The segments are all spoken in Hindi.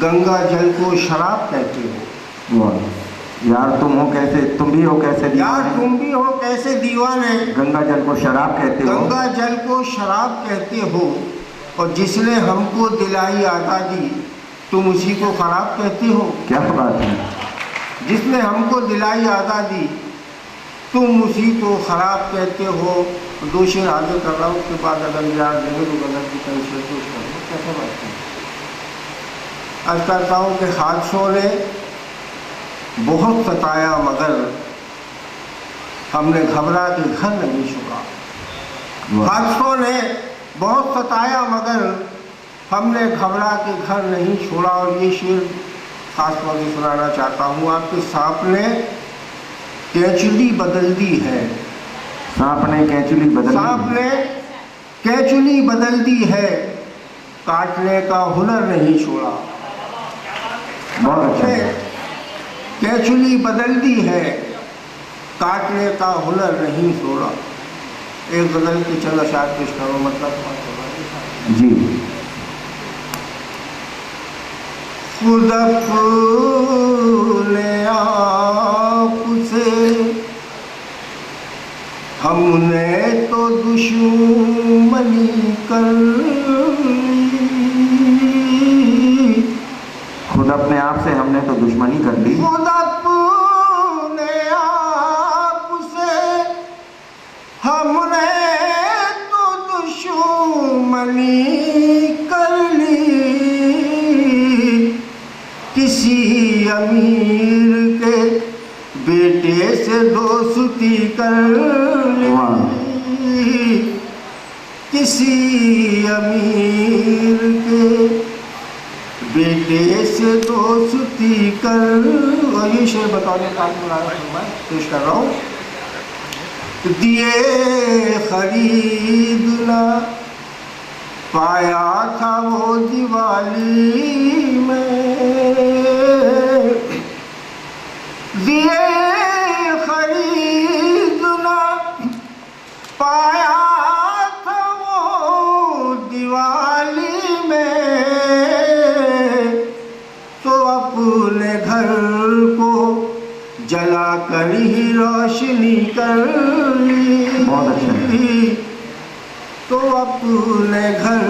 गंगा जल को शराब कहते हो। वाह यार, तुम हो कैसे, तुम भी हो कैसे यार दीवाने? तुम भी हो कैसे दीवाने। गंगा जल को शराब कहते हो। गंगा जल को शराब कहते हो और जिसने हमको दिलाई आज़ादी तुम उसी को खराब कहते हो। क्या बात है। जिसने हमको दिलाई आज़ादी तुम उसी को खराब कहते हो। दो शेर आगे कर रहा हूँ, उसके बाद अगर याद देंगे तो गलत की तरह से कुछ कर लो। कैसा बात है। आज कहता हूँ कि हादसों ने बहुत सताया मगर हमने घबरा के घर नहीं छोड़ा। हादसों ने बहुत सताया मगर हमने घबरा के घर नहीं छोड़ा। और ये शेर खास तौर से सुनाना चाहता हूँ। आपके सांप ने कैंचुली बदल दी है। सांप ने कैंचुली बदल दी। सांप ने कैंचुली बदल दी है, काटने का हुनर नहीं छोड़ा। बहुत अच्छा। कैंचुली बदल दी है, काटने का हुनर नहीं छोड़ा। एक गजल के चलो शायद पेश करो, मतलब जी। खुद अपने आप से हमने तो दुश्मनी कर ली। खुद अपने आप से हमने तो दुश्मनी कर ली। खुद अपने आप से हमने तो दुश्मनी कर ली। किसी अमीर के बेटे से दोस्ती कर ली। किसी अमीर के बेटे से दोस्ती कर। और ये शेर बताने का पेश कर रहा हूँ। दिए खरीद ना पाया था वो दिवाली में। दिए खरीद ना पाया था वो दिवाली में। तो अपने घर को जला कर ही रोशनी कर ली। बहुत अच्छा। तो अपने घर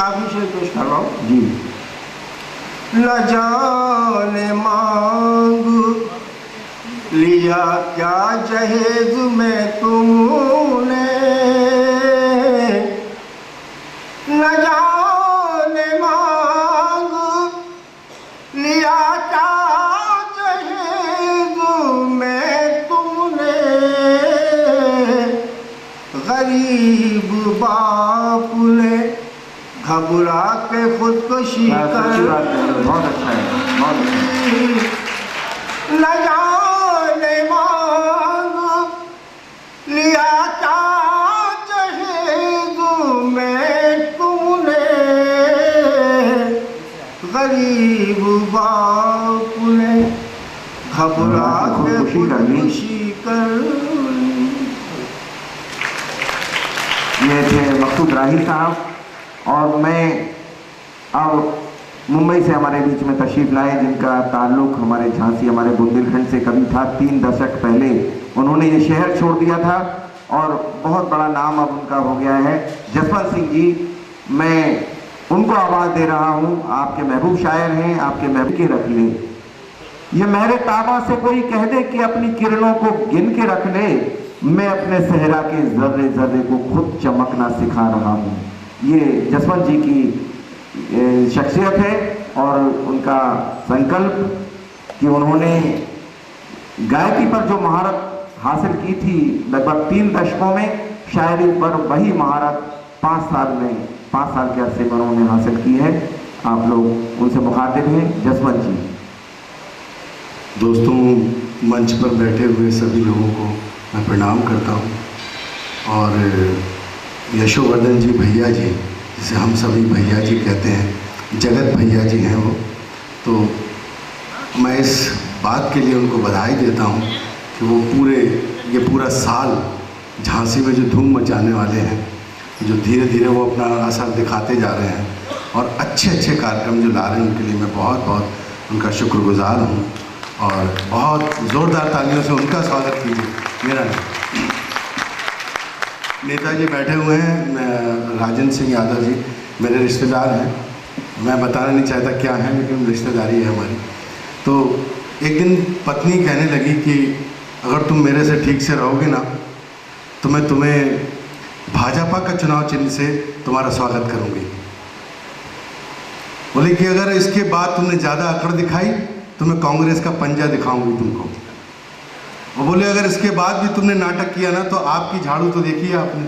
आगे से पेश कर रहा हूँ जी। न जाने मांग लिया क्या जहेज में तुमने। न जाने मांग लिया क्या जहेज में तुमने। गरीब बाप ने घबरा के खुदकुशी कर। बहुत अच्छा है, बहुत अच्छा। न जाने मांग लिया क्या जहेज में तुमने। गरीब बाप ने घबरा के खुदकुशी कर। ये थे मकसूद राही साहब। और मैं अब मुंबई से हमारे बीच में तशरीफ़ लाए, जिनका ताल्लुक़ हमारे झांसी, हमारे बुंदेलखंड से कभी था। 3 दशक पहले उन्होंने ये शहर छोड़ दिया था और बहुत बड़ा नाम अब उनका हो गया है। जसवंत सिंह जी, मैं उनको आवाज़ दे रहा हूँ। आपके महबूब शायर हैं, आपके महबूब के रख ले। ये मेरे ताबा से कोई कह दे कि अपनी किरणों को गिन के रख ले। मैं अपने सहरा के जर्रे जर्रे को खुद चमकना सिखा रहा हूँ। ये जसवंत जी की शख्सियत है और उनका संकल्प कि उन्होंने गायकी पर जो महारत हासिल की थी लगभग 3 दशकों में, शायरी पर वही महारत 5 साल के अरसे में उन्होंने हासिल की है। आप लोग उनसे मुखातिब हैं। जसवंत जी। दोस्तों, मंच पर बैठे हुए सभी लोगों को मैं प्रणाम करता हूँ। और यशोवर्धन जी भैया जी, जिसे हम सभी भैया जी कहते हैं, जगत भैया जी हैं वो, तो मैं इस बात के लिए उनको बधाई देता हूँ कि वो पूरा साल झांसी में जो धूम मचाने वाले हैं, जो धीरे धीरे वो अपना असर दिखाते जा रहे हैं और अच्छे अच्छे कार्यक्रम जो ला रहे हैं उनके लिए मैं बहुत बहुत उनका शुक्रगुजार हूँ और बहुत ज़ोरदार तालियों से उनका स्वागत कीजिए। मेरा नेताजी बैठे हुए हैं, राजेंद्र सिंह यादव जी मेरे रिश्तेदार हैं, मैं बताना नहीं चाहता क्या है लेकिन रिश्तेदारी है हमारी। तो एक दिन पत्नी कहने लगी कि अगर तुम मेरे से ठीक से रहोगे ना तो मैं तुम्हें भाजपा का चुनाव चिन्ह से तुम्हारा स्वागत करूंगी। बोले कि अगर इसके बाद तुमने ज़्यादा अकड़ दिखाई तो मैं कांग्रेस का पंजा दिखाऊंगी तुमको। वो बोले अगर इसके बाद भी तुमने नाटक किया ना तो आपकी झाड़ू तो देखी है आपने।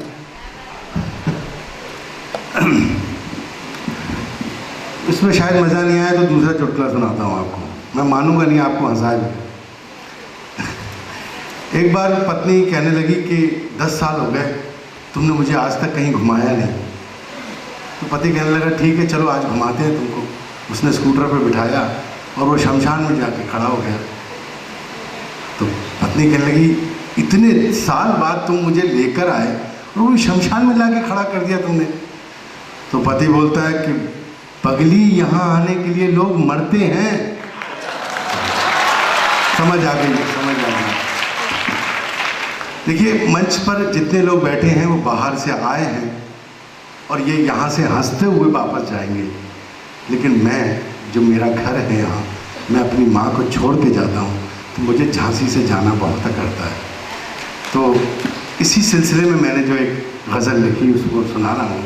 इसमें शायद मज़ा नहीं आया तो दूसरा चुटकुला सुनाता हूँ आपको, मैं मानूंगा नहीं आपको हंसाएगा। एक बार पत्नी कहने लगी कि 10 साल हो गए तुमने मुझे आज तक कहीं घुमाया नहीं। तो पति कहने लगा ठीक है चलो आज घुमाते हैं तुमको। उसने स्कूटर पर बिठाया और वो शमशान में जाके खड़ा हो गया। तो पत्नी कहने लगी इतने साल बाद तुम मुझे लेकर आए और वो शमशान में लाके खड़ा कर दिया तुमने। तो पति बोलता है कि पगली यहाँ आने के लिए लोग मरते हैं। समझ आ गई, समझ आ गई। देखिए मंच पर जितने लोग बैठे हैं वो बाहर से आए हैं और ये यहाँ से हंसते हुए वापस जाएंगे, लेकिन मैं जो मेरा घर है यहाँ, मैं अपनी माँ को छोड़ के जाता हूँ तो मुझे झांसी से जाना बहुत करता है। तो इसी सिलसिले में मैंने जो एक गज़ल लिखी उसको सुना रहा हूँ।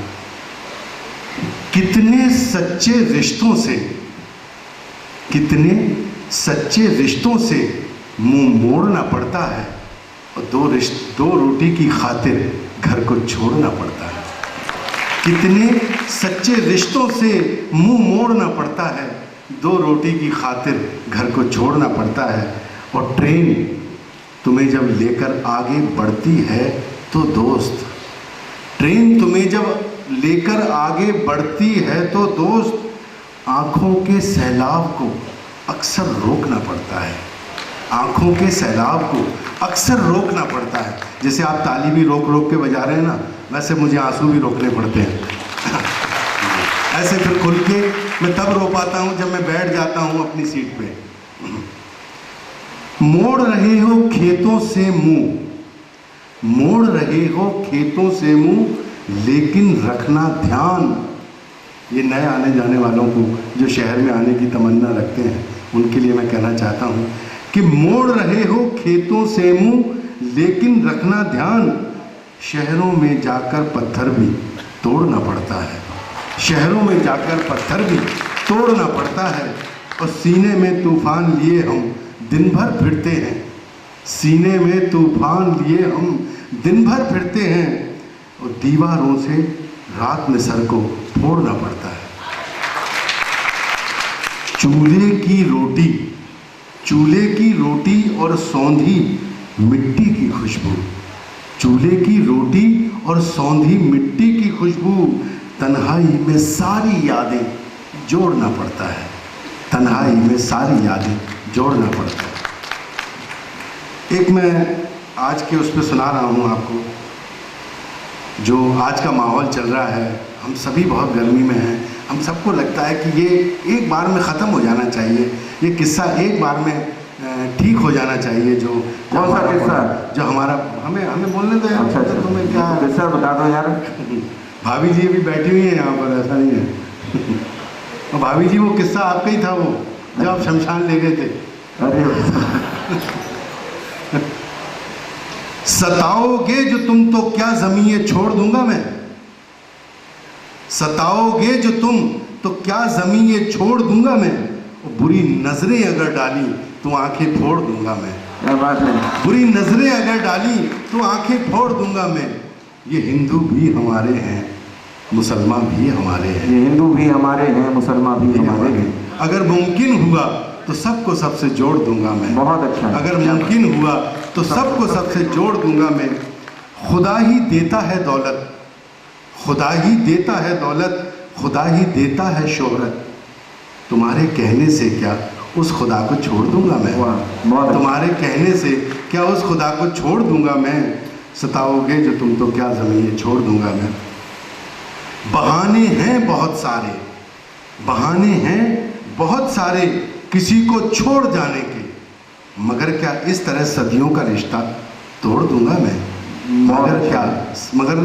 कितने सच्चे रिश्तों से मुंह मोड़ना पड़ता है और दो रोटी की खातिर घर को छोड़ना पड़ता है। कितने सच्चे रिश्तों से मुंह मोड़ना पड़ता है, 2 रोटी की खातिर घर को छोड़ना पड़ता है। और ट्रेन तुम्हें जब लेकर आगे बढ़ती है तो दोस्त, ट्रेन तुम्हें जब लेकर आगे बढ़ती है तो दोस्त, आँखों के सैलाब को अक्सर रोकना पड़ता है। आँखों के सैलाब को अक्सर रोकना पड़ता है। जैसे आप ताली भी रोक रोक के बजा रहे हैं ना, वैसे मुझे आंसू भी रोकने पड़ते हैं। ऐसे फिर खुल के मैं तब रो पाता हूँ जब मैं बैठ जाता हूँ अपनी सीट पे। मोड़ रहे हो खेतों से मुंह, मोड़ रहे हो खेतों से मुंह, लेकिन रखना ध्यान। ये नए आने जाने वालों को जो शहर में आने की तमन्ना रखते हैं उनके लिए मैं कहना चाहता हूँ कि मोड़ रहे हो खेतों से मुंह, लेकिन रखना ध्यान। शहरों में जाकर पत्थर भी तोड़ना पड़ता है, शहरों में जाकर पत्थर भी तोड़ना पड़ता है। और सीने में तूफान लिए हम दिन भर फिरते हैं, सीने में तूफान लिए हम दिन भर फिरते हैं। और दीवारों से रात में सर को फोड़ना पड़ता है। चूल्हे की रोटी और सौंधी मिट्टी की खुशबू, चूल्हे की रोटी और सौंधी मिट्टी की खुशबू, तन्हाई में सारी यादें जोड़ना पड़ता है, तन्हाई में सारी यादें जोड़ना पड़ता है। एक मैं आज के उस पर सुना रहा हूँ आपको, जो आज का माहौल चल रहा है। हम सभी बहुत गर्मी में हैं, हम सबको लगता है कि ये एक बार में ख़त्म हो जाना चाहिए, ये किस्सा एक बार में ठीक हो जाना चाहिए। जो कौन सा किस्सा? जो हमारा हमें बोलने दो यार। अच्छा, तो तुम्हें क्या किस्सा बता दो यार। भाभी जी अभी बैठी हुई है यहाँ पर, ऐसा नहीं है। और भाभी जी वो किस्सा आपका ही था, वो जब आप शमशान ले गए थे। अरे सताओगे जो तुम तो क्या ज़मीन छोड़ दूंगा मैं, सताओगे जो तुम तो क्या ज़मीन छोड़ दूंगा मैं। बुरी नज़रें अगर डाली तो आंखें फोड़ दूंगा मैं, क्या बात है। बुरी नज़रें अगर डाली तो आंखें फोड़ दूंगा मैं। ये हिंदू भी हमारे हैं, मुसलमान भी हमारे हैं, ये हिंदू भी हमारे हैं, मुसलमान भी हमारे हैं। अगर मुमकिन हुआ तो सबको सबसे जोड़ दूंगा मैं। बहुत अच्छा। अगर मुमकिन हुआ तो सबको सबसे जोड़ दूंगा मैं। खुदा ही देता है दौलत, खुदा ही देता है दौलत, खुदा ही देता है शोहरत। तुम्हारे कहने से क्या उस खुदा को छोड़ दूंगा मैं, बहुत तुम्हारे कहने से क्या उस खुदा को छोड़ दूंगा मैं। सताओगे जो तुम तो क्या ज़मीन छोड़ दूंगा मैं। बहाने हैं बहुत सारे, बहाने हैं बहुत सारे किसी को छोड़ जाने के, मगर क्या इस तरह सदियों का रिश्ता तोड़ दूंगा मैं? मगर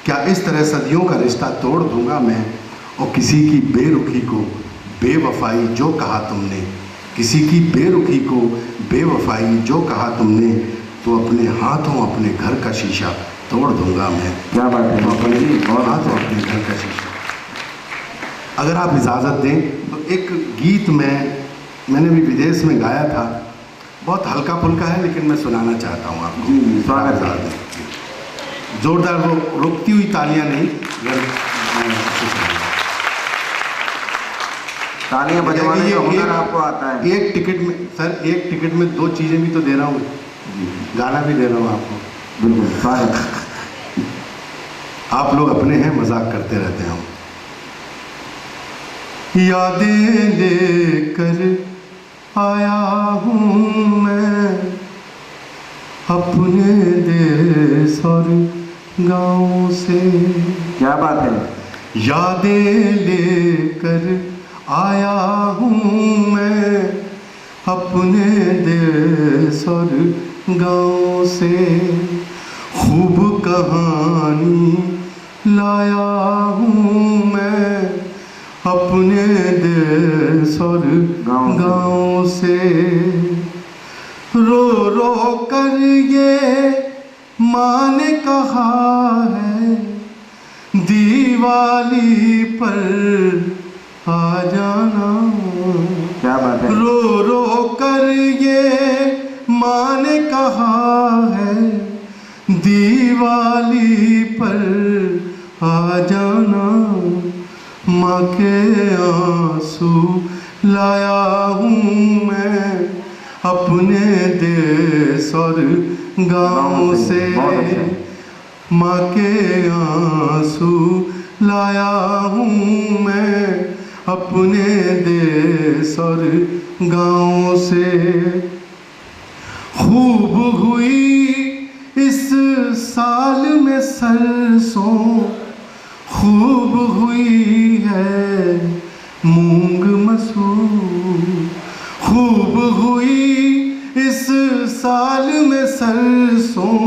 क्या इस तरह सदियों का रिश्ता तोड़ दूंगा मैं? और किसी की बेरुखी को बेवफाई जो कहा तुमने, किसी की बेरुखी को बेवफाई जो कहा तुमने, तो अपने हाथों अपने घर का शीशा तोड़ दूंगा मैं। क्या बात है अपने हाथों अपने घर का शीशा। अगर आप इजाज़त दें तो एक गीत मैंने भी विदेश में गाया था, बहुत हल्का फुल्का है लेकिन मैं सुनाना चाहता हूँ आपको। जी, स्वागत है। इजाज़त दें। जोरदार वो रुकती हुई तालियां नहीं, तालियां बजवाने का हुनर आपको आता है। एक टिकट में सर, एक टिकट में 2 चीज़ें भी तो दे रहा हूँ, गाना भी दे रहा हूँ आपको। बिल्कुल स्वागत। आप लोग अपने हैं, मजाक करते रहते हैं। यादें लेकर आया हूँ मैं अपने देश और गाँव से। क्या बात है। यादें लेकर आया हूँ मैं अपने देश और गाँव से। खूब कहानी लाया हूँ मैं अपने देश और गाँव से। रो रो कर ये माँ ने कहा है दिवाली पर आ जाना। क्या बात है। रो रो कर ये माँ ने कहा है दिवाली पर आ जाना। माँ के आंसू लाया हूँ मैं अपने देश और गाँव से। माँ के आंसू लाया हूँ मैं अपने देश और गाँव से। खूब हुई इस साल में सरसों, खूब हुई है मूंग मसूर। खूब हुई इस साल में सरसों,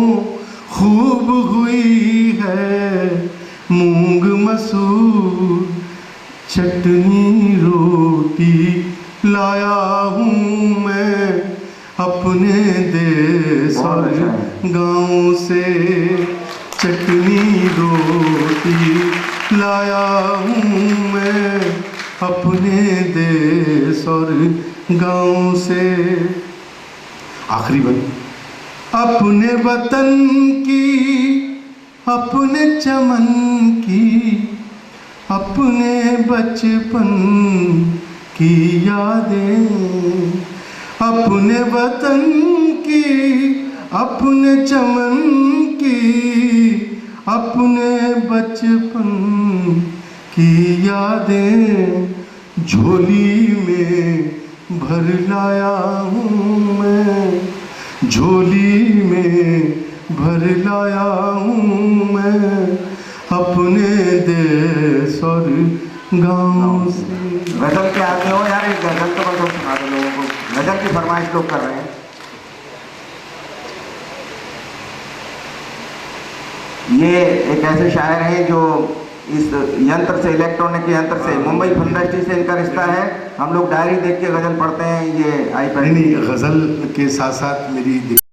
खूब हुई है मूंग मसूर। चटनी रोटी लाया हूँ मैं अपने देश और गाँव से। चटनी रोटी लाया हूँ मैं अपने देश और गाँव से। आखिरी बन अपने वतन की, अपने चमन की, अपने बचपन की यादें। अपने वतन की, अपने चमन की, अपने बचपन की यादें झोली में भर लाया हूँ मैं। झोली में भर लाया हूँ मैं अपने देश और गाँव से। गजल के आदमी हो यार, एक गजल तो मतलब सुना दो लोगों को। गजल की फरमाइश लोग कर रहे हैं। ये एक ऐसे शायर हैं जो इस यंत्र से, इलेक्ट्रॉनिक यंत्र से, मुंबई फिल्म इंडस्ट्री से इनका रिश्ता है। हम लोग डायरी देख के गजल पढ़ते हैं, ये आईपैड। नहीं, गजल के साथ साथ मेरी